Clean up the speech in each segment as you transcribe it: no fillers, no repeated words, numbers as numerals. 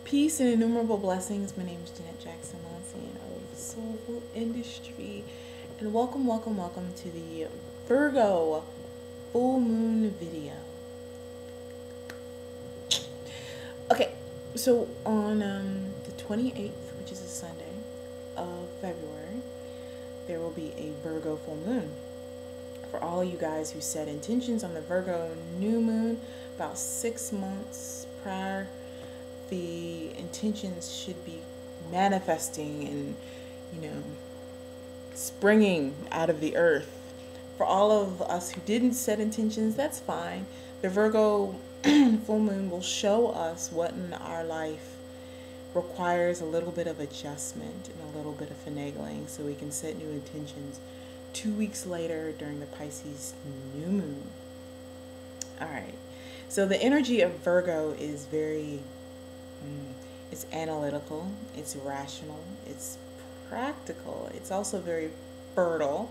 Peace and innumerable blessings. My name is Jeanette Jackson, Lansing of Soulful Industry. And welcome, welcome, welcome to the Virgo full moon video. Okay, so on the 28th, which is a Sunday of February, there will be a Virgo full moon. For all you guys who set intentions on the Virgo new moon about 6 months prior, the intentions should be manifesting and, springing out of the earth. For all of us who didn't set intentions, that's fine. The Virgo full moon will show us what in our life requires a little bit of adjustment and a little bit of finagling so we can set new intentions 2 weeks later during the Pisces new moon. All right. So the energy of Virgo is very it's analytical, it's rational, it's practical, it's also very fertile.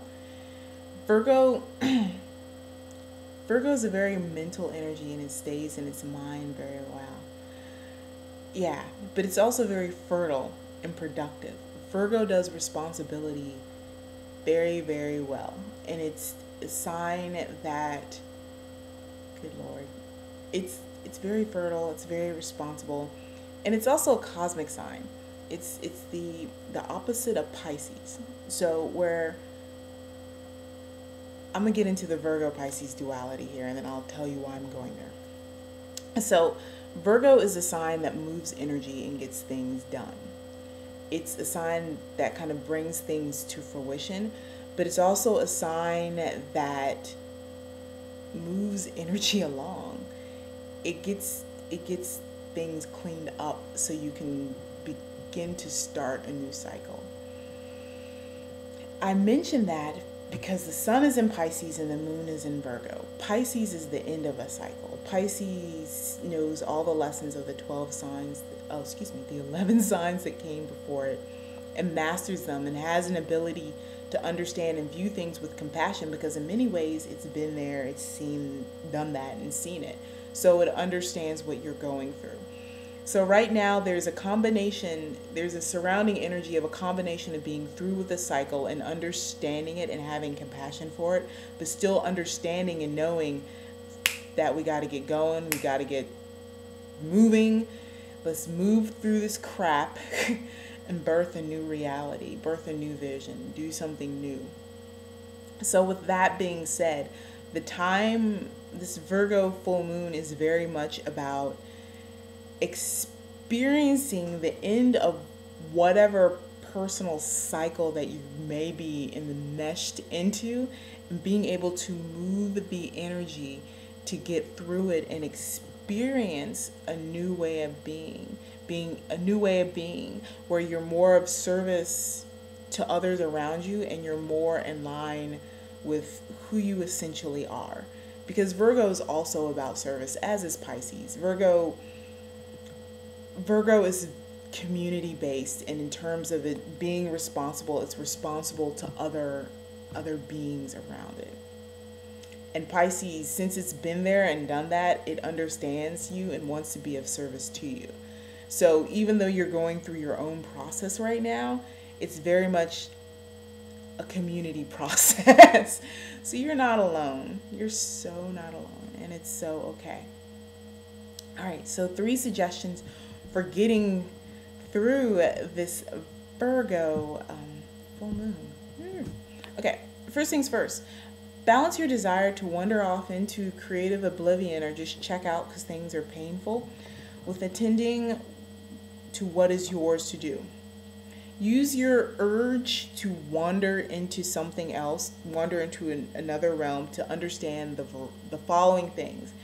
Virgo is a very mental energy and it stays in its mind very well. Yeah, but it's also very fertile and productive. Virgo does responsibility very, very well. And it's a sign that, good Lord, it's very fertile, it's very responsible. And it's also a cosmic sign. It's the opposite of Pisces. So where I'm going to get into the Virgo Pisces duality here, and then I'll tell you why I'm going there. So Virgo is a sign that moves energy and gets things done. It's a sign that kind of brings things to fruition, but it's also a sign that moves energy along. It gets things cleaned up so you can begin to start a new cycle. I mention that because the sun is in Pisces and the moon is in Virgo. Pisces is the end of a cycle. Pisces knows all the lessons of the 11 signs that came before it and masters them and has an ability to understand and view things with compassion because in many ways it's been there, it's seen, done that and seen it. So it understands what you're going through. So right now there's a surrounding energy of a combination of being through with the cycle and understanding it and having compassion for it, but still understanding and knowing that we got to get going, we got to get moving. Let's move through this crap and birth a new reality, birth a new vision, do something new. So with that being said, this Virgo full moon is very much about experiencing the end of whatever personal cycle that you may be enmeshed into and being able to move the energy to get through it and experience a new way of being where you're more of service to others around you and you're more in line with who you essentially are. Because Virgo is also about service, as is Pisces. Virgo is community based, and in terms of it being responsible, it's responsible to other beings around it. And Pisces, since it's been there and done that, it understands you and wants to be of service to you. So even though you're going through your own process right now, it's very much a community process. So you're not alone. You're so not alone, and it's so okay. All right, so 3 suggestions for getting through this Virgo full moon. Okay, first things first. Balance your desire to wander off into creative oblivion or just check out because things are painful with attending to what is yours to do. Use your urge to wander into something else, wander into another realm to understand the following things.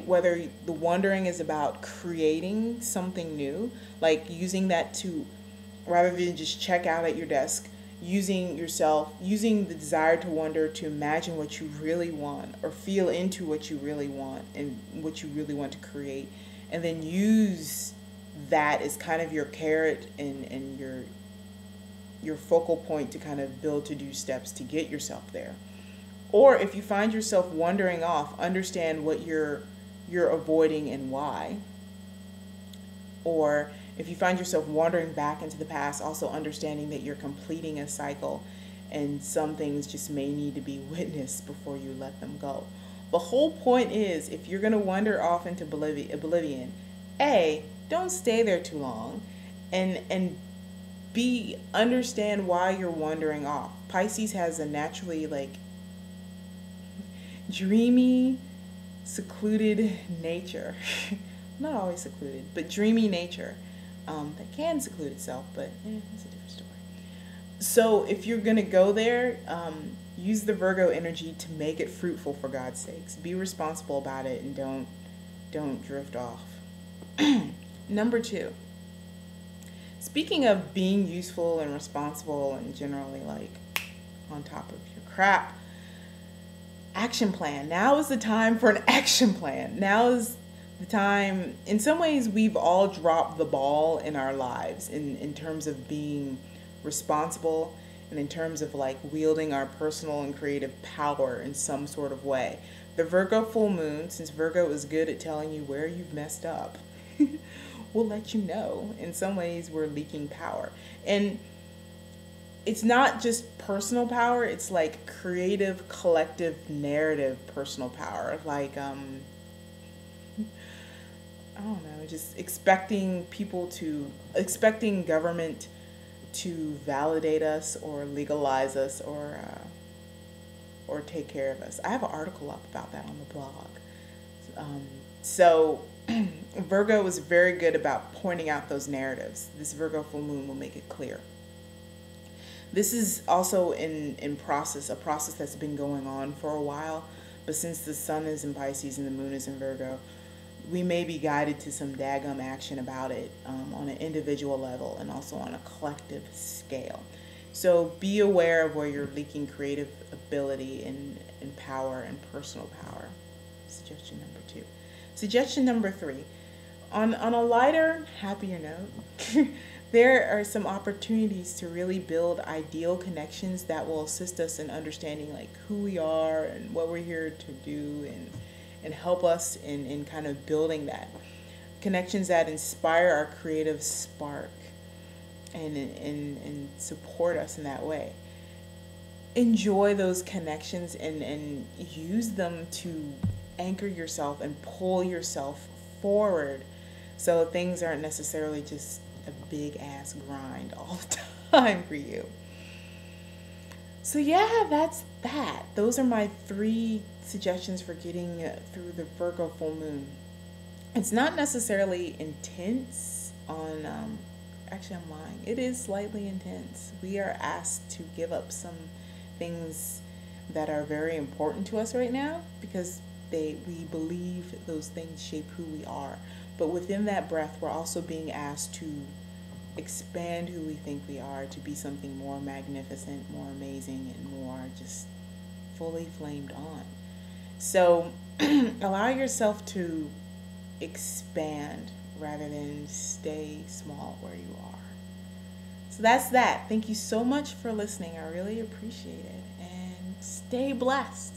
Whether the wandering is about creating something new, like using that to, rather than just check out at your desk, using the desire to wander to imagine what you really want or feel into what you really want and what you really want to create, and then use that as kind of your carrot and your focal point to kind of build to-do steps to get yourself there. Or if you find yourself wandering off, understand what you're avoiding and why. Or if you find yourself wandering back into the past, also understanding that you're completing a cycle and some things just may need to be witnessed before you let them go. The whole point is, if you're going to wander off into oblivion, A, don't stay there too long, and B, understand why you're wandering off. Pisces has a naturally like dreamy, secluded nature. Not always secluded, but dreamy nature that can seclude itself, but it's a different story. So if you're going to go there, use the Virgo energy to make it fruitful, for God's sakes. Be responsible about it and don't drift off. Number 2. Speaking of being useful and responsible and generally like on top of your crap, action plan. Now is the time for an action plan. Now is the time. In some ways, we've all dropped the ball in our lives in terms of being responsible and in terms of like wielding our personal and creative power in some sort of way. The Virgo full moon, since Virgo is good at telling you where you've messed up, will let you know. In some ways, we're leaking power. And it's not just personal power, it's like creative, collective, narrative personal power. Like, I don't know, just expecting government to validate us or legalize us or take care of us. I have an article up about that on the blog. So Virgo is very good about pointing out those narratives. This Virgo full moon will make it clear. This is also a process that's been going on for a while, but since the sun is in Pisces and the moon is in Virgo, we may be guided to some daggum action about it on an individual level and also on a collective scale. So be aware of where you're leaking creative ability and power and personal power. Suggestion number 2. Suggestion number 3. On a lighter, happier note, there are some opportunities to really build ideal connections that will assist us in understanding like who we are and what we're here to do and help us in kind of building that. Connections that inspire our creative spark and support us in that way. Enjoy those connections and use them to anchor yourself and pull yourself forward so things aren't necessarily just a big ass grind all the time for you. So yeah, that's that. Those are my 3 suggestions for getting through the Virgo full moon. It's not necessarily intense on, actually I'm lying. It is slightly intense. We are asked to give up some things that are very important to us right now because we believe those things shape who we are. But within that breath, we're also being asked to expand who we think we are to be something more magnificent, more amazing, and more just fully flamed on. So allow yourself to expand rather than stay small where you are. So that's that. Thank you so much for listening. I really appreciate it. And stay blessed.